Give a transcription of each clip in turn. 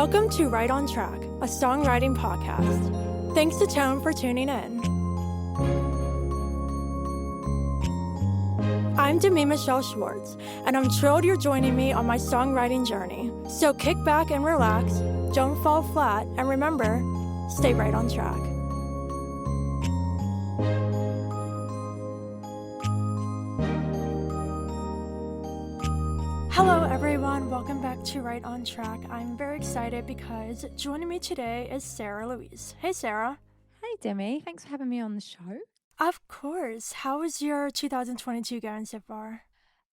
Welcome to Right on Track, a songwriting podcast. Thanks to Tone for tuning in. I'm Demi Michelle Schwartz, and I'm thrilled you're joining me on my songwriting journey. So kick back and relax, don't fall flat, and remember, stay right on track. Hello everyone, welcome back to Right on Track. I'm very excited because joining me today is Sarah Louise. Hey Sarah. Hey Demi, thanks for having me on the show. Of course. How is your 2022 going so far?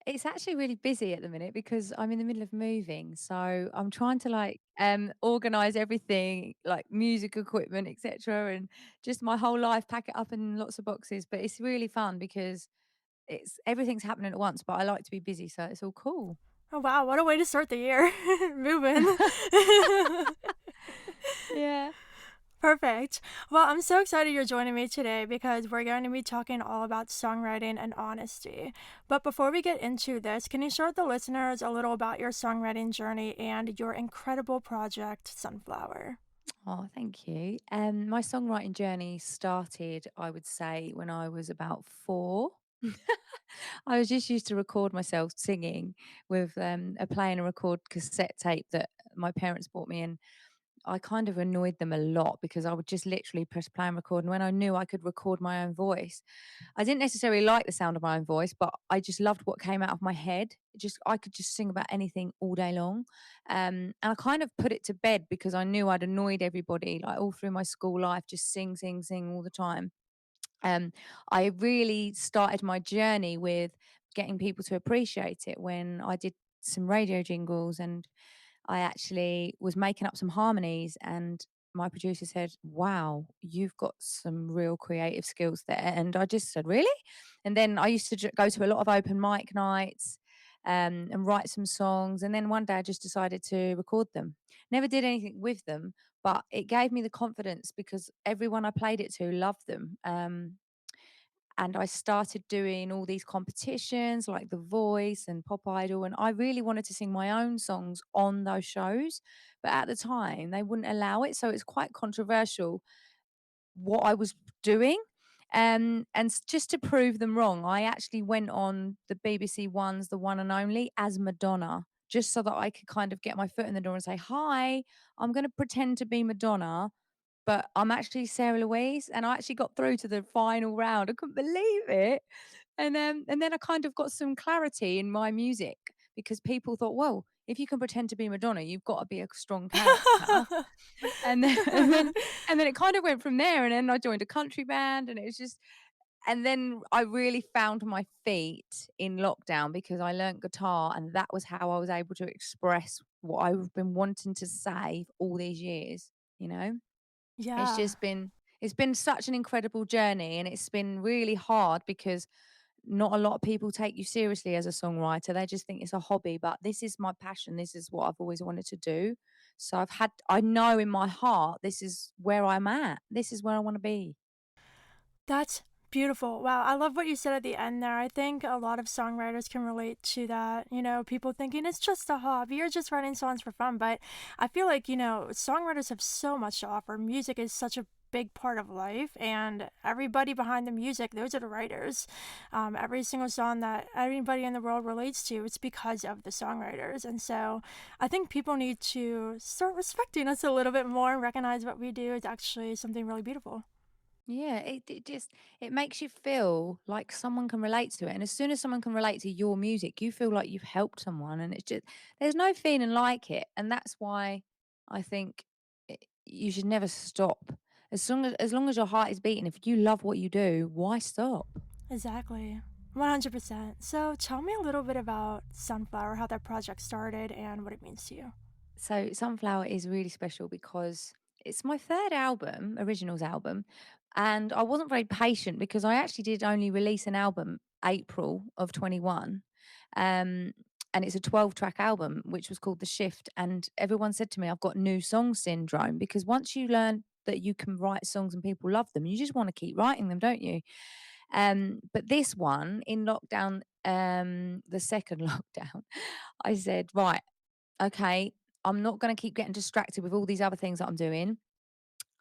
It's actually really busy at the minute because I'm in the middle of moving. So I'm trying to organize everything, like music equipment, etc. and just my whole life, pack it up in lots of boxes. But it's really fun because it's everything's happening at once, but I like to be busy, so it's all cool. Oh wow, what a way to start the year. Moving. Yeah. Perfect. Well, I'm so excited you're joining me today because we're going to be talking all about songwriting and honesty. But before we get into this, can you share with the listeners a little about your songwriting journey and your incredible project, Sunflower? Oh, thank you. My songwriting journey started, I would say, when I was about 4. I was just used to record myself singing with a play and a record cassette tape that my parents bought me, and I kind of annoyed them a lot because I would just literally press play and record. And when I knew I could record my own voice, I didn't necessarily like the sound of my own voice, but I just loved what came out of my head. I could just sing about anything all day long, and I kind of put it to bed because I knew I'd annoyed everybody like all through my school life, just sing, sing, sing all the time. um, I really started my journey with getting people to appreciate it when I did some radio jingles, and I actually was making up some harmonies, and my producer said, "Wow, you've got some real creative skills there." And I just said, "Really?" And then I used to go to a lot of open mic nights, and write some songs. And then one day I just decided to record them. Never did anything with them, but it gave me the confidence because everyone I played it to loved them. And I started doing all these competitions like The Voice and Pop Idol, and I really wanted to sing my own songs on those shows, but at the time they wouldn't allow it, so it's quite controversial what I was doing. Just to prove them wrong, I actually went on the BBC One's The One and Only as Madonna, just so that I could kind of get my foot in the door and say, "Hi, I'm going to pretend to be Madonna, but I'm actually Sarah Louise," and I actually got through to the final round. I couldn't believe it. And then I kind of got some clarity in my music because people thought, "Well, if you can pretend to be Madonna, you've got to be a strong character." And then and then and then it kind of went from there, and then I joined a country band, and it was just and then I really found my feet in lockdown because I learnt guitar, and that was how I was able to express what I've been wanting to say all these years, you know? It's Yeah. just been it's been such an incredible journey, and it's been really hard because not a lot of people take you seriously as a songwriter. They just think it's a hobby, but this is my passion. This is what I've always wanted to do. So I know in my heart this is where I'm at. This is where I want to be. That's beautiful. Wow, I love what you said at the end there. I think a lot of songwriters can relate to that. People thinking it's just a hobby, you're just writing songs for fun. But I feel like, songwriters have so much to offer. Music is such a big part of life, and everybody behind the music, those are the writers. Every single song that everybody in the world relates to, it's because of the songwriters. And so I think people need to start respecting us a little bit more and recognize what we do is actually something really beautiful. Yeah, it makes you feel like someone can relate to it. And as soon as someone can relate to your music, you feel like you've helped someone, and it's just there's no feeling like it. And that's why I think you should never stop. As long as your heart is beating, if you love what you do, why stop? Exactly. 100%. So tell me a little bit about Sunflower, how that project started, and what it means to you. So Sunflower is really special because it's my third album, originals album, and I wasn't very patient because I actually did only release an album April of 21. Um and it's a 12-track album which was called The Shift, and everyone said to me I've got new song syndrome because once you learn that you can write songs and people love them, you just want to keep writing them, don't you? But this one in lockdown, the second lockdown, I said, right, okay. I'm not going to keep getting distracted with all these other things that I'm doing.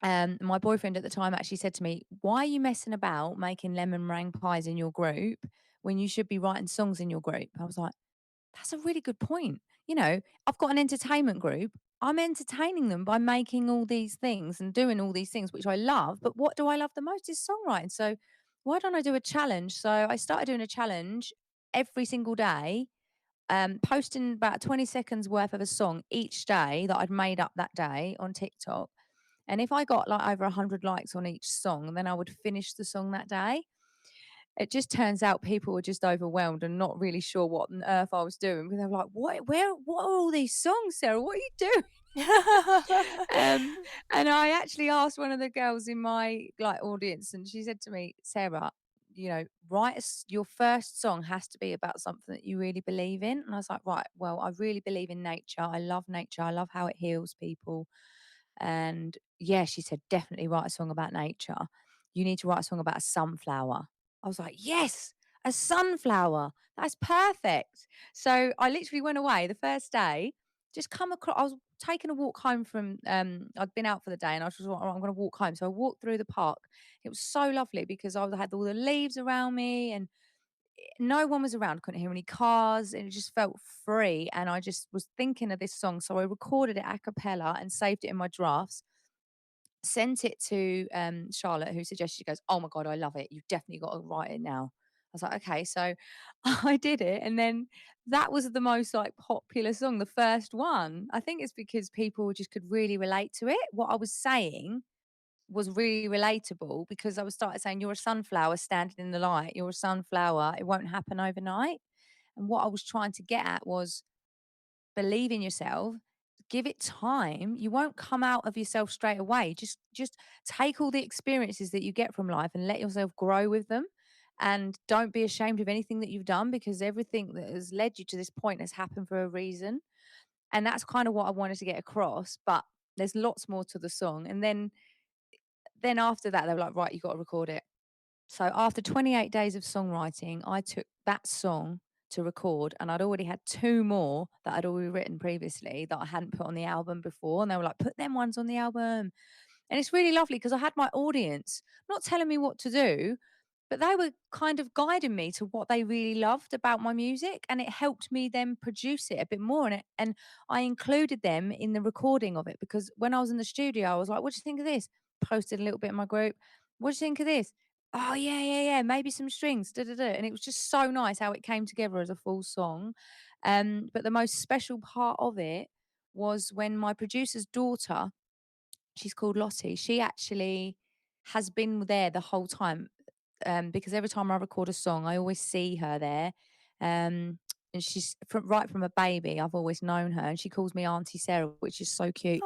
My boyfriend at the time actually said to me, "Why are you messing about making lemon meringue pies in your group when you should be writing songs in your group?" I was like, "That's a really good point." You know, I've got an entertainment group. I'm entertaining them by making all these things and doing all these things, which I love. But what do I love the most is songwriting. So why don't I do a challenge? So I started doing a challenge every single day, posting about 20 seconds worth of a song each day that I'd made up that day on TikTok. And if I got like over 100 likes on each song, then I would finish the song that day. It just turns out people were just overwhelmed and not really sure what on earth I was doing. Because they were like, what are all these songs, Sarah? What are you doing? Um, and I actually asked one of the girls in my like audience, and she said to me, "Sarah, you know, your first song has to be about something that you really believe in." And I was like, "Right, well, I really believe in nature. I love nature. I love how it heals people." And yeah, she said, "Definitely write a song about nature. You need to write a song about a sunflower." I was like, "Yes, a sunflower. That's perfect." So I literally went away the first day, just come across. I was taking a walk home from, I'd been out for the day and I was just like, "All right, I'm going to walk home." So I walked through the park. It was so lovely because I had all the leaves around me and no one was around. Couldn't hear any cars and it just felt free. And I just was thinking of this song. So I recorded it a cappella and saved it in my drafts, sent it to Charlotte, who suggested, she goes, "Oh my God, I love it. You've definitely got to write it now." I was like, okay. So I did it. And then that was the most like popular song, the first one. I think it's because people just could really relate to it. What I was saying was really relatable because I was started saying, "You're a sunflower standing in the light. You're a sunflower. It won't happen overnight." And what I was trying to get at was, believe in yourself, give it time. You won't come out of yourself straight away. Just take all the experiences that you get from life and let yourself grow with them. And don't be ashamed of anything that you've done because everything that has led you to this point has happened for a reason. And that's kind of what I wanted to get across. But there's lots more to the song. And then after that, they were like, "Right, you got to record it." So after 28 days of songwriting, I took that song to record, and I'd already had 2 more that I'd already written previously that I hadn't put on the album before, and they were like, "Put them ones on the album." And it's really lovely because I had my audience not telling me what to do, but they were kind of guiding me to what they really loved about my music, and it helped me then produce it a bit more, and I included them in the recording of it because when I was in the studio, I was like, "What do you think of this?" Posted a little bit in my group. "What do you think of this?" "Oh, yeah, yeah, yeah, maybe some strings, da, da, da." And it was just so nice how it came together as a full song. But the most special part of it was when my producer's daughter, she's called Lottie, she actually has been there the whole time, because every time I record a song, I always see her there. And she's right from a baby. I've always known her, and she calls me Auntie Sarah, which is so cute.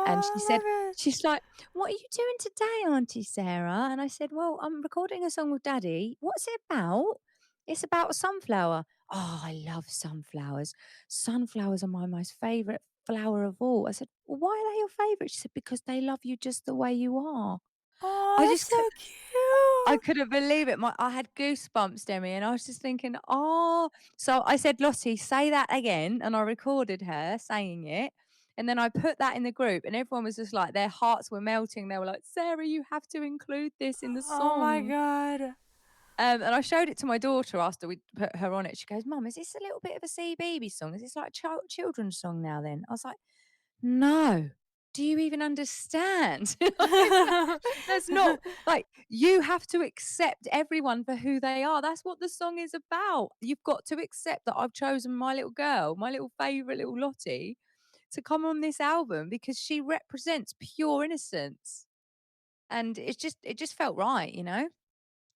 And she Aw, said, love it. she's like, "What are you doing today, Auntie Sarah?" And I said, "Well, I'm recording a song with Daddy." "What's it about?" "It's about a sunflower." "Oh, I love sunflowers. Sunflowers are my most favorite flower of all." I said, "Well, why are they your favorite?" She said, "Because they love you just the way you are." Aw, I that's just so I cute. couldn't believe it. I had goosebumps, Demi, and I was just thinking, "Oh." So I said, "Lottie, say that again." And I recorded her saying it. And then I put that in the group, and everyone was just like, their hearts were melting. They were like, "Sarah, you have to include this in the Oh my song." god. And I showed it to my daughter after we put her on it. She goes, "Mum, is this a little bit of a CBeebies song? Is this like a children's song now then?" I was like, "No. Do you even understand?" It's like, that's not like, you have to accept everyone for who they are. That's what the song is about. You've got to accept that I've chosen my little girl, my little favorite little Lottie, to come on this album because she represents pure innocence. And it just felt right, you know?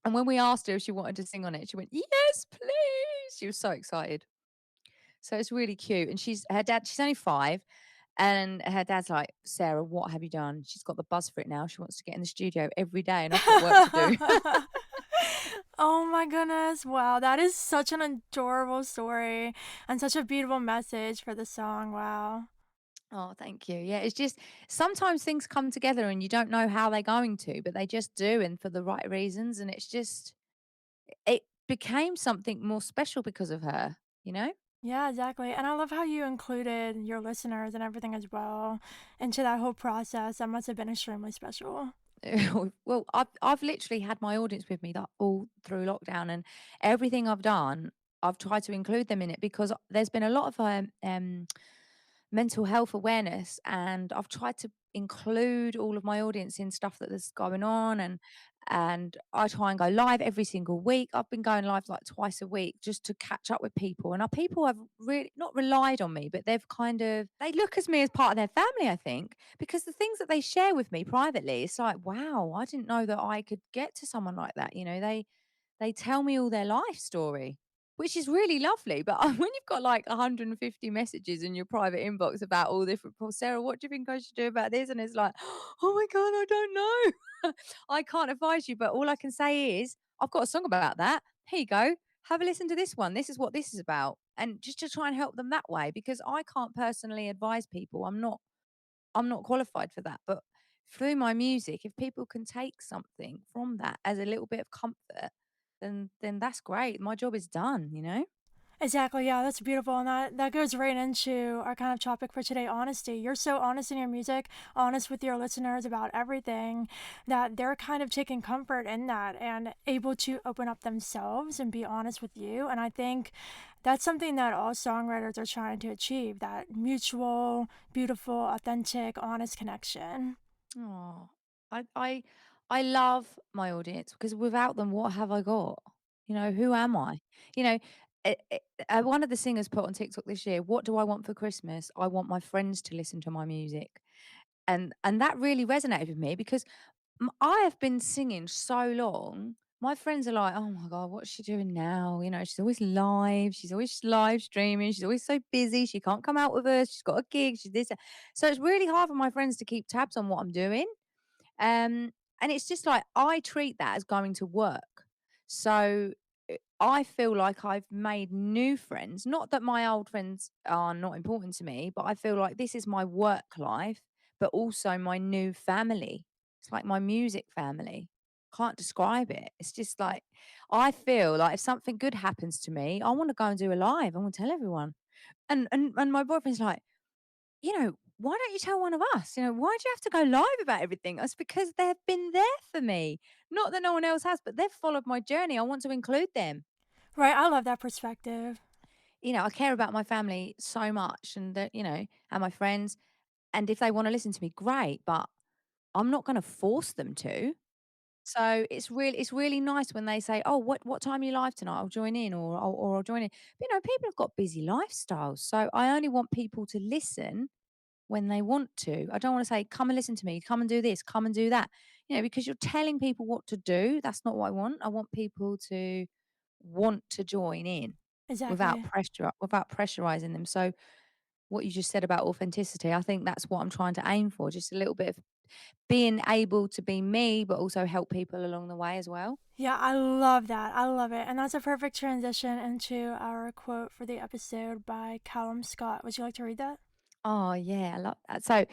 And when we asked her if she wanted to sing on it, she went, "Yes, please." She was so excited. So it's really cute. And she's only 5. And her dad's like, "Sarah, what have you done?" She's got the buzz for it now. She wants to get in the studio every day, and I've got work to do. Oh my goodness. Wow, that is such an adorable story and such a beautiful message for the song. Wow. Oh, thank you. Yeah, it's just sometimes things come together and you don't know how they're going to, but they just do, and for the right reasons. And it became something more special because of her, you know? Yeah, exactly. And I love how you included your listeners and everything as well into that whole process. That must have been extremely special. Well, I've literally had my audience with me that all through lockdown, and everything I've done, I've tried to include them in it because there's been a lot of mental health awareness, and I've tried to include all of my audience in stuff that is going on, and I try and go live every single week. I've been going live like twice a week just to catch up with people, and our people have really not relied on me, but they've kind of they look at me as part of their family, I think, because the things that they share with me privately, it's like, wow, I didn't know that I could get to someone like that. They tell me all their life story, which is really lovely. But when you've got like 150 messages in your private inbox about all different, well, Sarah, what do you think I should do about this? And it's like, oh my God, I don't know. I can't advise you, but all I can say is I've got a song about that. Here you go. Have a listen to this one. This is what this is about. And just to try and help them that way, because I can't personally advise people. I'm not qualified for that. But through my music, if people can take something from that as a little bit of comfort, then that's great. My job is done, you know? Exactly. Yeah, that's beautiful. And that goes right into our kind of topic for today, honesty. You're so honest in your music, honest with your listeners about everything, that they're kind of taking comfort in that and able to open up themselves and be honest with you. And I think that's something that all songwriters are trying to achieve, that mutual, beautiful, authentic, honest connection. Oh, I I I love my audience because without them, what have I got? Who am I? You know, one of the singers put on TikTok this year, "What do I want for Christmas? I want my friends to listen to my music," and that really resonated with me because I have been singing so long. My friends are like, "Oh my god, what's she doing now?" She's always live. She's always live streaming. She's always so busy. She can't come out with us. She's got a gig. She's this. So it's really hard for my friends to keep tabs on what I'm doing. And it's just like I treat that as going to work. So I feel like I've made new friends. Not that my old friends are not important to me, but I feel like this is my work life, but also my new family. It's like my music family. Can't describe it. It's just like I feel like if something good happens to me, I want to go and do a live. I want to tell everyone. And my boyfriend's like, why don't you tell one of us? Why do you have to go live about everything? It's because they've been there for me. Not that no one else has, but they've followed my journey. I want to include them. Right. I love that perspective. I care about my family so much and my friends. And if they want to listen to me, great, but I'm not going to force them to. So it's really nice when they say, "Oh, what time are you live tonight? I'll join in, or I'll join in." But, people have got busy lifestyles, so I only want people to listen when they want to. I don't want to say, come and listen to me, come and do this, come and do that, because you're telling people what to do. That's not what I want. I want people to want to join in without Exactly. pressure, without pressurizing them. So, what you just said about authenticity, I think that's what I'm trying to aim for. Just a little bit of being able to be me, but also help people along the way as well. Yeah, I love that. I love it. And that's a perfect transition into our quote for the episode by Calum Scott. Would you like to read that? Oh, yeah, I love that. So,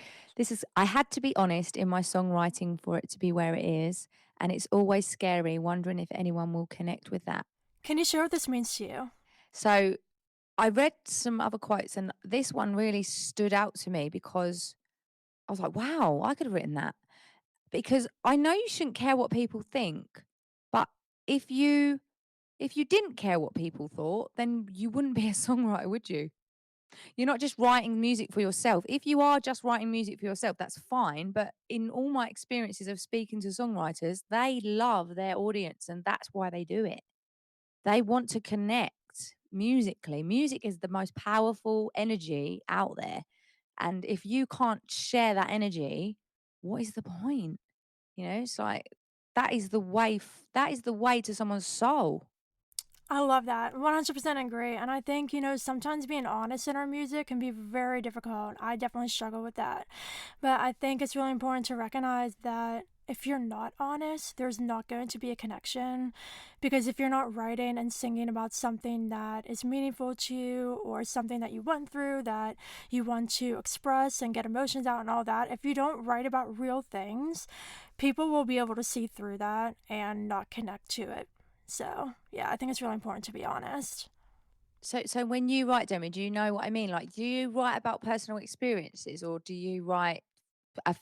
I had to be honest in my songwriting for it to be where it is. And it's always scary, wondering if anyone will connect with that. Can you share what this means to you? So, I read some other quotes, and this one really stood out to me because I was like, wow, I could have written that. Because I know you shouldn't care what people think, but if you if you didn't care what people thought, then you wouldn't be a songwriter, would you? You're not just writing music for yourself. If you are just writing music for yourself, that's fine. But in all my experiences of speaking to songwriters, they love their audience and that's why they do it. They want to connect musically. Music is the most powerful energy out there. And if you can't share that energy, what is the point? It's like that is the way to someone's soul. I love that. 100% agree. And I think, sometimes being honest in our music can be very difficult. I definitely struggle with that. But I think it's really important to recognize that if you're not honest, there's not going to be a connection. Because if you're not writing and singing about something that is meaningful to you or something that you went through that you want to express and get emotions out and all that, if you don't write about real things, people will be able to see through that and not connect to it. So, yeah, I think it's really important to be honest. So when you write, Demi, do you know what I mean? Like, do you write about personal experiences, or do you write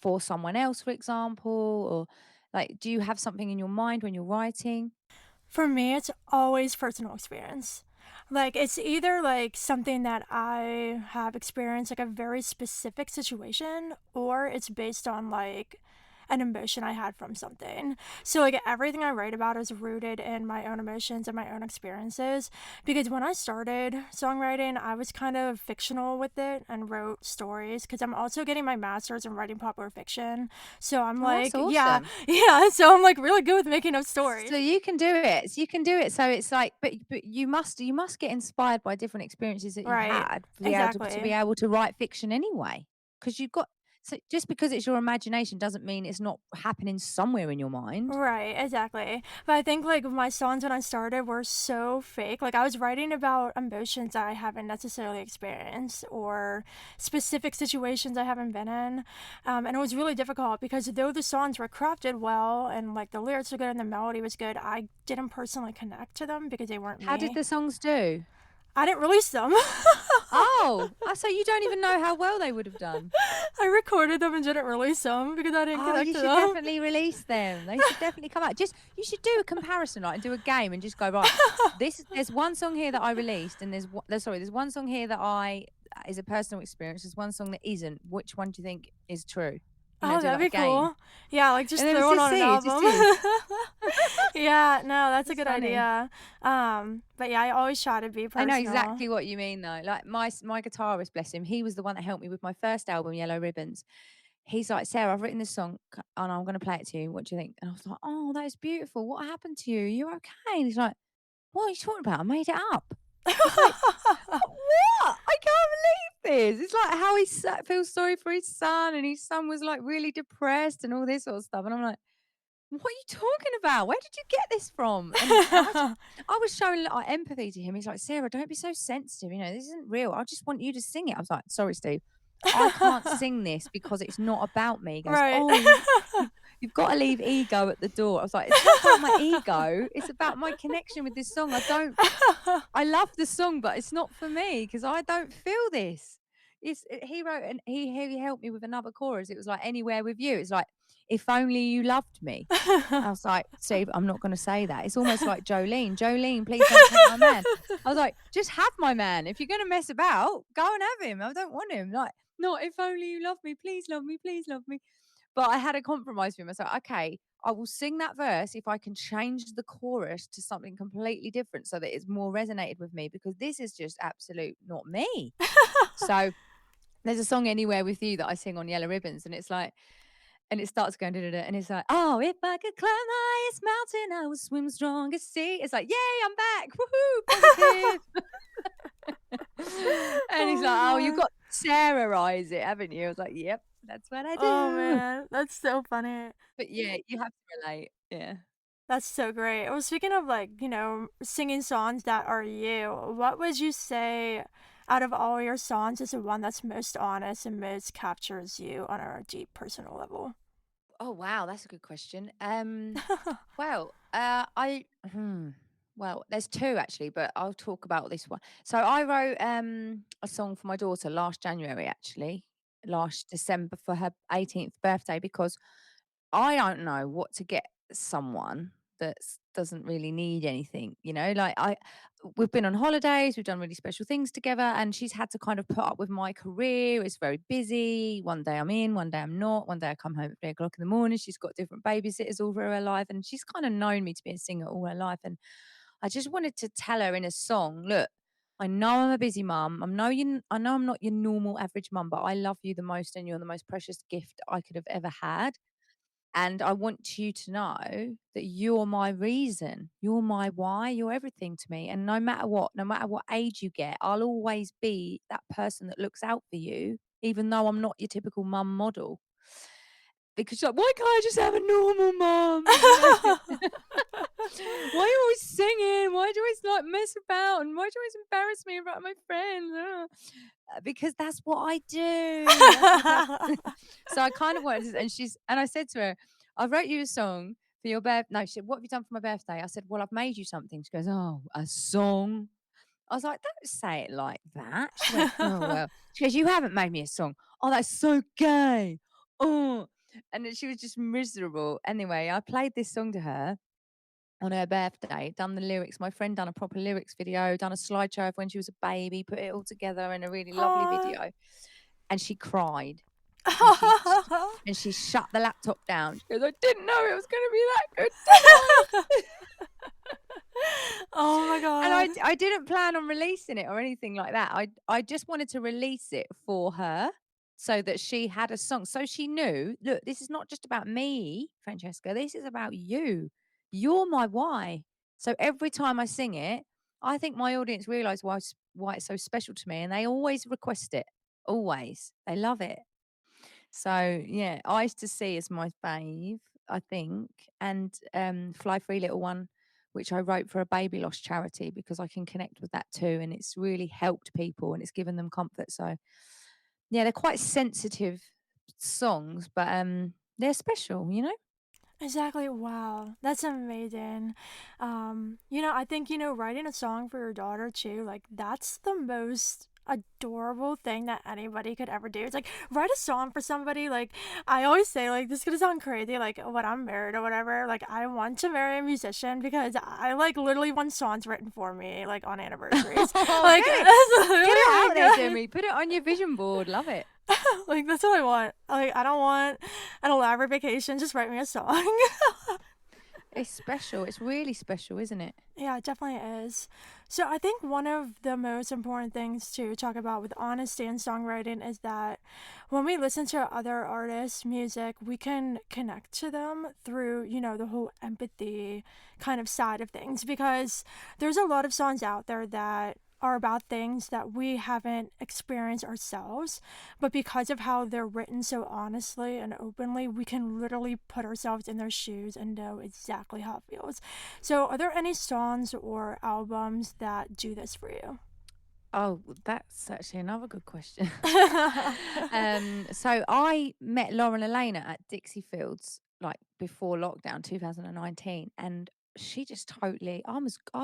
for someone else, for example, or like, do you have something in your mind when you're writing? For me, it's always personal experience. Like, it's either like something that I have experienced, like a very specific situation, or it's based on like an emotion I had from something. So, like, everything I write about is rooted in my own emotions and my own experiences. Because when I started songwriting, I was kind of fictional with it and wrote stories. Because I'm also getting my master's in writing popular fiction. So, I'm Oh, that's like, yeah, awesome. yeah. So, I'm like really good with making up So stories. you can do it. So you can do it. So it's like, but you must get inspired by different experiences that you've Right. had to be Exactly. able to write fiction anyway. Because you've got, so just because it's your imagination doesn't mean it's not happening somewhere in your mind. Right, exactly. But I think like my songs when I started were so fake. Like I was writing about emotions I haven't necessarily experienced or specific situations I haven't been in. And it was really difficult because though the songs were crafted well and like the lyrics were good and the melody was good, I didn't personally connect to them because they weren't How did me. the songs do? I didn't release them. Oh, so you don't even know how well they would have done. I recorded them and didn't release them because I didn't Oh, connect you to should them. definitely release them. They should definitely come out. Just you should do a comparison, like, and do a game and just go, right, there's one song here that I released, and there's one song here that I is a personal experience. There's one song that isn't. Which one do you think is true? Oh, Do that'd like a be game. cool. Yeah, like And just then throw let's it just on an see, just album. see. Yeah, no, that's a It's good funny. idea. But yeah, I always try to be I know personal. exactly what you mean though. Like my guitarist, bless him, he was the one that helped me with my first album, Yellow Ribbons. He's like, Sarah, I've written this song and I'm going to play it to you. What do you think? And I was like, oh, that is beautiful. What happened to you? You're okay. And he's like, what are you talking about? I made it up. I was like, what? I can't believe this. It's like how feels sorry for his son, and his son was like really depressed and all this sort of stuff. And I'm like, what are you talking about? Where did you get this from? And I was showing like empathy to him. He's like, Sarah, don't be so sensitive. This isn't real. I just want you to sing it. I was like, sorry, Steve. I can't sing this because it's not about me. He goes, Right. oh, you've got to leave ego at the door. I was like, it's not about my ego. It's about my connection with this song. I love the song, but it's not for me because I don't feel this. He wrote and he helped me with another chorus. It was like anywhere with you. It's like if only you loved me. I was like, Steve, I'm not going to say that. It's almost like Jolene. Jolene, please don't take my man. I was like, just have my man. If you're going to mess about, go and have him. I don't want him. Like, not if only you love me. Please love me. Please love me. But I had a compromise with him. I was like, okay, I will sing that verse if I can change the chorus to something completely different so that it's more resonated with me because this is just absolute not me. So there's a song Anywhere with You that I sing on Yellow Ribbons, and it's like, and it starts going da, da, da, and it's like, oh, if I could climb the highest mountain, I would swim strongest sea. It's like, yay, I'm back, woohoo, positive. And he's Oh like, my oh, you god. got to Sarahise it, haven't you? I was like, yep, that's what I Oh do. man, that's so funny. But yeah, you have to relate. Yeah. That's so great. Well, speaking of like, singing songs that are you, what would you say out of all your songs is the one that's most honest and most captures you on a deep personal level? Oh wow, that's a good question. Well, well, there's two actually, but I'll talk about this one. So I wrote a song for my daughter last January, actually, last December for her 18th birthday, because I don't know what to get someone that doesn't really need anything, like we've been on holidays, we've done really special things together, and she's had to kind of put up with my career. It's very busy. One day I'm in, one day I'm not. One day I come home at 3 o'clock in the morning. She's got different babysitters all through her life, and she's kind of known me to be a singer all her life. And I just wanted to tell her in a song, look, I know I'm a busy mum. I know I'm not your normal average mum, but I love you the most, and you're the most precious gift I could have ever had. And I want you to know that you're my reason. You're my why. You're everything to me. And no matter what age you get, I'll always be that person that looks out for you, even though I'm not your typical mum model. Because you're like, why can't I just have a normal mum? Why are you always singing? Why do you always like mess about? And why do you always embarrass me in front of my friends? Because that's what I do. So I kind of wanted to, and I said to her, I wrote you a song for your birthday. No, she said, what have you done for my birthday? I said, well, I've made you something. She goes, oh, a song. I was like, "Don't say it like that." She went, "Oh, well." She goes, "You haven't made me a song." "Oh, that's so gay." Oh, and then she was just miserable. Anyway, I played this song to her on her birthday, done the lyrics. My friend done a proper lyrics video, done a slideshow of when she was a baby, put it all together in a really lovely Aw. video, and she cried, and she shut the laptop down. She goes, "I didn't know it was gonna be that good, did I?" Oh my And god. I didn't plan on releasing it or anything like that. I just wanted to release it for her so that she had a song. So she knew, look, this is not just about me, Francesca. This is about you. You're my why. So every time I sing it, I think my audience realize why it's so special to me, and they always request it. Always. They love it. So yeah, Eyes to See is my fave, I think, and Fly Free Little One, which I wrote for a baby loss charity because I can connect with that too, and it's really helped people and it's given them comfort. So yeah, they're quite sensitive songs, but they're special, you know. Exactly. Wow. That's amazing. I think, writing a song for your daughter too, like that's the most adorable thing that anybody could ever do. It's like write a song for somebody. Like I always say, like this is gonna sound crazy, like when I'm married or whatever, like I want to marry a musician because I like literally want songs written for me, like on anniversaries. Oh, Like get it, that's get it out there, literally Demi. Put it on your vision board. Love it. like that's what I want. Like I don't want an elaborate vacation, just write me a song. It's special. It's really special, isn't it? Yeah, it definitely is. So I think one of the most important things to talk about with honesty in songwriting is that when we listen to other artists' music, we can connect to them through, the whole empathy kind of side of things because there's a lot of songs out there that are about things that we haven't experienced ourselves, but because of how they're written so honestly and openly, we can literally put ourselves in their shoes and know exactly how it feels. So, are there any songs or albums that do this for you? Oh, that's actually another good question. So I met Lauren Elena at Dixie Fields like before lockdown 2019, and she just totally I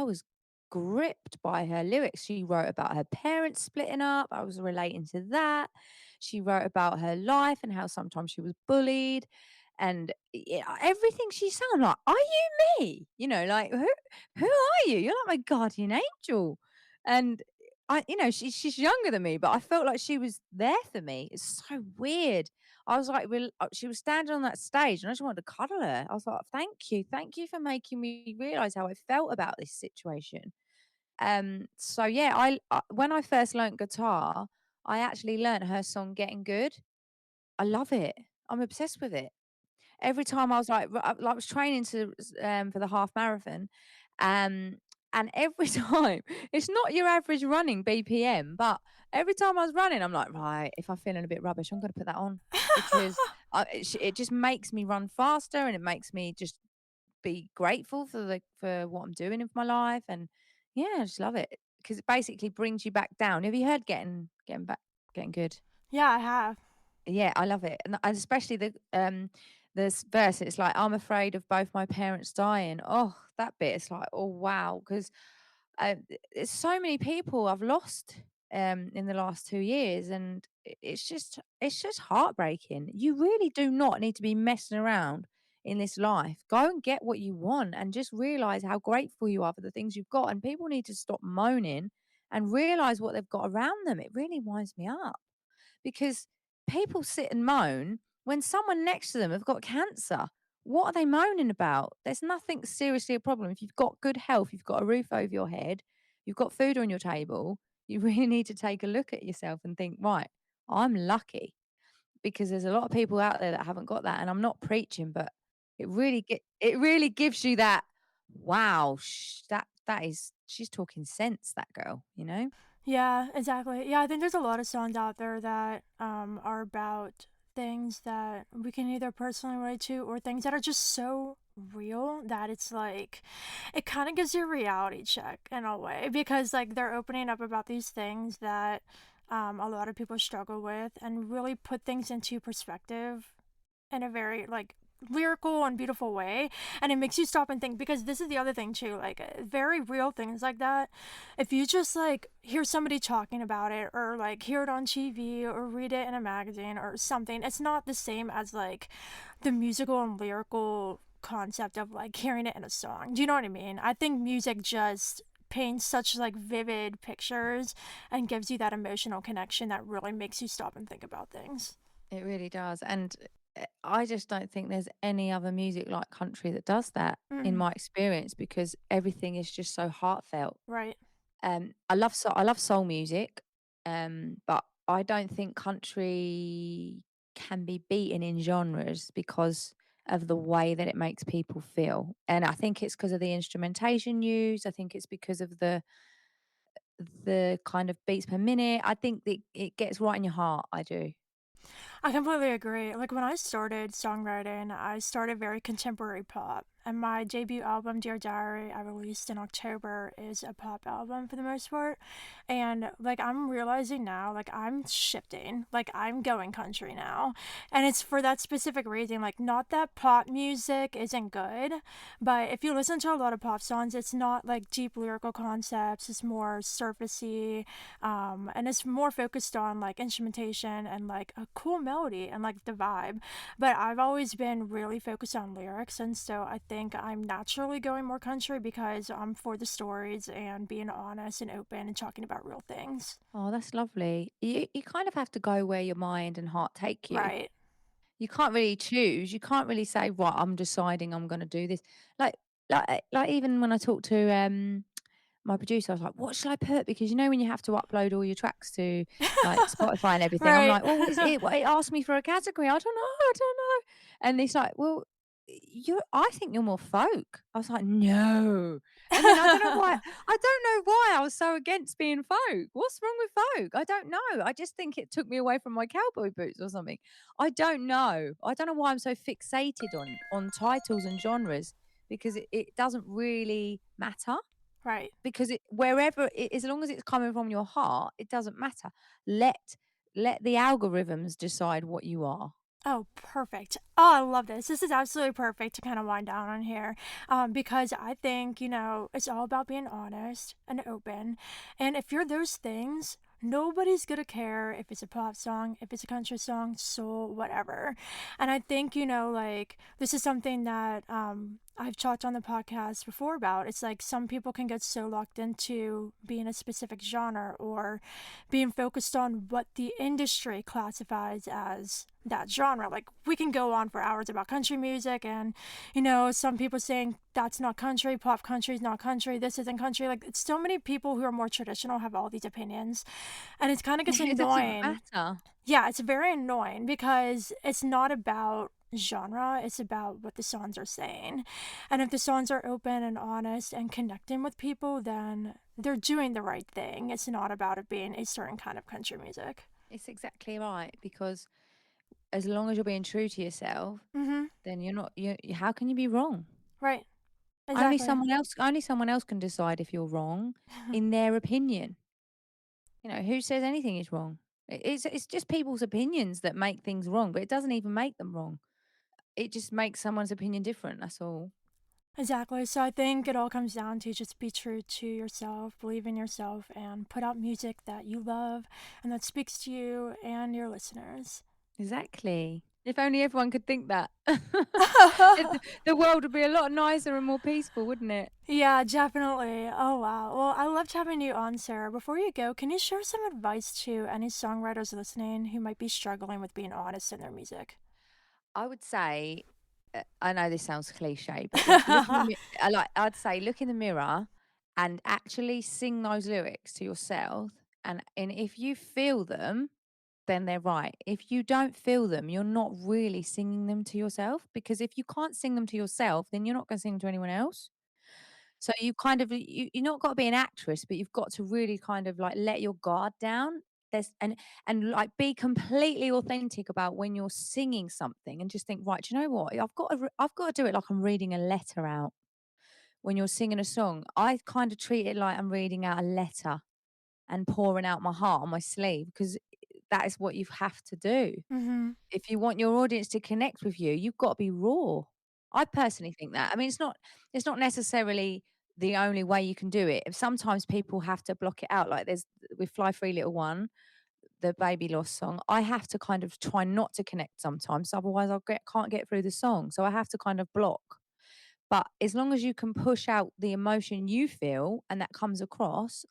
was gripped by her lyrics. She wrote about her parents splitting up. I was relating to that. She wrote about her life and how sometimes she was bullied, and everything she sang. I'm like, are you me? Like who are you? You're like my guardian angel. And she's younger than me, but I felt like she was there for me. It's so weird. I was like, she was standing on that stage, and I just wanted to cuddle her. I was like, thank you for making me realize how I felt about this situation. So yeah, when I first learnt guitar, I actually learnt her song "Getting Good." I love it. I'm obsessed with it. Every time I was I was training for the half marathon, um, and every time it's not your average running BPM, but every time I was running, I'm like, right, if I'm feeling a bit rubbish, I'm going to put that on because it just makes me run faster and it makes me just be grateful for what I'm doing with my life, and yeah, I just love it because it basically brings you back down. Have you heard getting good? Yeah, I have. Yeah, I love it, and especially this verse. It's like I'm afraid of both my parents dying. Oh, that bit. It's like oh wow, because there's so many people I've lost in the last 2 years, and it's just heartbreaking. You really do not need to be messing around in this life. Go and get what you want, and just realize how grateful you are for the things you've got. And people need to stop moaning and realize what they've got around them. It really winds me up because people sit and moan when someone next to them have got cancer. What are they moaning about? There's nothing seriously a problem. If you've got good health, you've got a roof over your head, you've got food on your table, you really need to take a look at yourself and think, right, I'm lucky because there's a lot of people out there that haven't got that. And I'm not preaching, but it really gives you that wow, that is she's talking sense, that girl. Yeah, exactly. Yeah, I think there's a lot of songs out there that are about things that we can either personally relate to or things that are just so real that it's like it kind of gives you a reality check in a way because like they're opening up about these things that a lot of people struggle with and really put things into perspective in a very like lyrical and beautiful way, and it makes you stop and think, because this is the other thing too, like very real things like that, if you just like hear somebody talking about it, or like hear it on TV or read it in a magazine or something, it's not the same as like the musical and lyrical concept of like hearing it in a song. Do you know what I mean? I think music just paints such like vivid pictures and gives you that emotional connection that really makes you stop and think about things. It really does, and, I just don't think there's any other music like country that does that in Mm, my experience because everything is just so heartfelt. right. I love soul music, but I don't think country can be beaten in genres because of the way that it makes people feel, and I think it's because of the instrumentation used, I think it's because of the kind of beats per minute, I think it gets right in your heart, I do. I completely agree. Like when I started songwriting, I started very contemporary pop. And my debut album, Dear Diary, I released in October, is a pop album for the most part. And like I'm realizing now, like I'm shifting, like I'm going country now. And it's for that specific reason. Like, not that pop music isn't good, but if you listen to a lot of pop songs, it's not like deep lyrical concepts, it's more surfacey, and it's more focused on like instrumentation and like a cool melody and like the vibe. But I've always been really focused on lyrics, and so I think I'm naturally going more country because I'm for the stories and being honest and open and talking about real things. Oh, that's lovely. You kind of have to go where your mind and heart take you. Right. You can't really choose. You can't really say, "Right, I'm deciding I'm gonna do this." Like like even when I talk to, my producer, I was like, "What should I put?" Because you know when you have to upload all your tracks to, like, Spotify and everything, I'm Right. like, "Well, it asked me for a category. I don't know." And it's like, "Well, I think you're more folk." I was like, "No." And then I don't know why I was so against being folk. What's wrong with folk? I don't know. I just think it took me away from my cowboy boots or something. I don't know. I don't know why I'm so fixated on titles and genres because it doesn't really matter Right. because as long as it's coming from your heart, it doesn't matter. Let let the algorithms decide what you are. Oh, perfect. Oh, I love this. This is absolutely perfect to kind of wind down on here, because I think, it's all about being honest and open. And if you're those things, nobody's going to care if it's a pop song, if it's a country song, soul, whatever. And I think, like, this is something that I've talked on the podcast before about. It's like some people can get so locked into being a specific genre or being focused on what the industry classifies as that genre. Like, we can go on for hours about country music, and some people saying that's not country, pop country is not country, this isn't country. Like, it's so many people who are more traditional have all these opinions, and it kind of gets It doesn't annoying. matter. Yeah, it's very annoying because it's not about genre, it's about what the songs are saying. And if the songs are open and honest and connecting with people, then they're doing the right thing. It's not about it being a certain kind of country music. It's exactly right because as long as you're being true to yourself, Mm-hmm. then you're not how can you be wrong? Right. Exactly. Only someone else can decide if you're wrong in their opinion. You know, who says anything is wrong? It's just people's opinions that make things wrong, but it doesn't even make them wrong. It just makes someone's opinion different, that's all. Exactly. So I think it all comes down to just be true to yourself, believe in yourself, and put out music that you love and that speaks to you and your listeners. Exactly. If only everyone could think that. The world would be a lot nicer and more peaceful, wouldn't it? Yeah, definitely. Oh, wow. Well, I loved having you on, Sarah. Before you go, can you share some advice to any songwriters listening who might be struggling with being honest in their music? I would say, I know this sounds cliche, but like look in the I'd say look in the mirror and actually sing those lyrics to yourself. And if you feel them, then they're right. If you don't feel them, you're not really singing them to yourself because if you can't sing them to yourself, then you're not going to sing them to anyone else. So you kind of you're not got to be an actress, but you've got to really kind of like let your guard down. There's and like be completely authentic about when you're singing something and just think, right, do you know what? I've got to do it like I'm reading a letter out. When you're singing a song, I kind of treat it like I'm reading out a letter and pouring out my heart on my sleeve because that is what you have to do. Mhm. If you want your audience to connect with you, you've got to be raw. I personally think that. I mean, it's not necessarily the only way you can do it. Sometimes people have to block it out. Like there's with Fly Free Little One, the Baby Lost song. I have to kind of try not to connect sometimes, otherwise can't get through the song. So I have to kind of block. But as long as you can push out the emotion you feel and that comes across,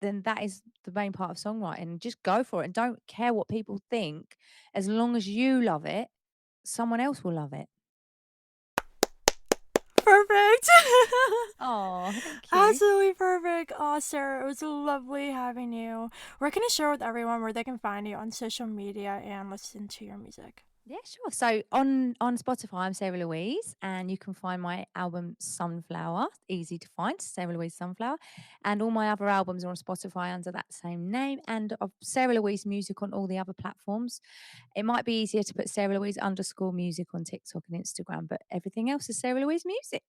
then that is the main part of songwriting. Just go for it and don't care what people think. As long as you love it, someone else will love it. Perfect. Oh, thank you. Absolutely perfect. Oh, Sarah, it was lovely having you. Where can you share with everyone where they can find you on social media and listen to your music? Yeah, sure. So on Spotify, I'm Sarah Louise, and you can find my album Sunflower. Easy to find, Sarah Louise Sunflower, and all my other albums are on Spotify under that same name, and of Sarah Louise Music on all the other platforms. It might be easier to put Sarah Louise underscore music on TikTok and Instagram, but everything else is Sarah Louise Music.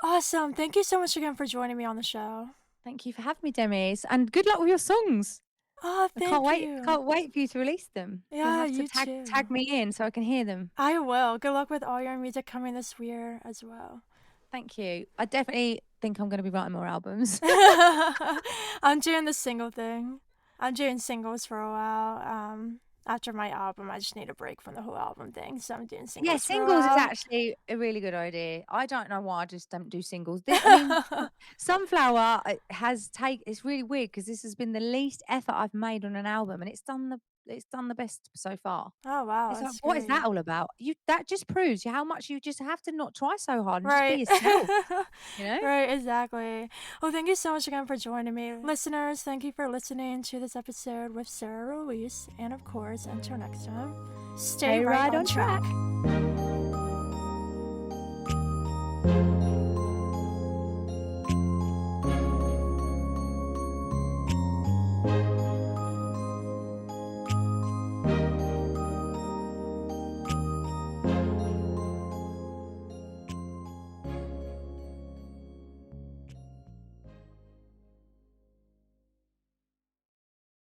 Awesome. Thank you so much again for joining me on the show. Thank you for having me, Demis, and good luck with your songs. Oh, I can't thank wait. you. Can't wait for you to release them. You'll Yeah, have to you tag too. me in so I can hear them. I will. Good luck with all your music coming this year as well. Thank you. I definitely think I'm going to be writing more albums. I'm doing the single thing. I'm doing singles for a while. After my album, I just need a break from the whole album thing, so I'm doing Yeah, singles for a singles is while. actually a really good idea. I don't know why I just don't do singles. I mean, Sunflower it's really weird because this has been the least effort I've made on an album, and it's done the best so far. Oh wow, It's like, that's what is that great. all about? That just proves how much you just have to not try so hard and just be Right. yourself, you know? Right, exactly. Well, thank you so much again for joining me. Listeners, thank you for listening to this episode with Sarah Louise. And of course, until next time, stay Stay right right on on track. track.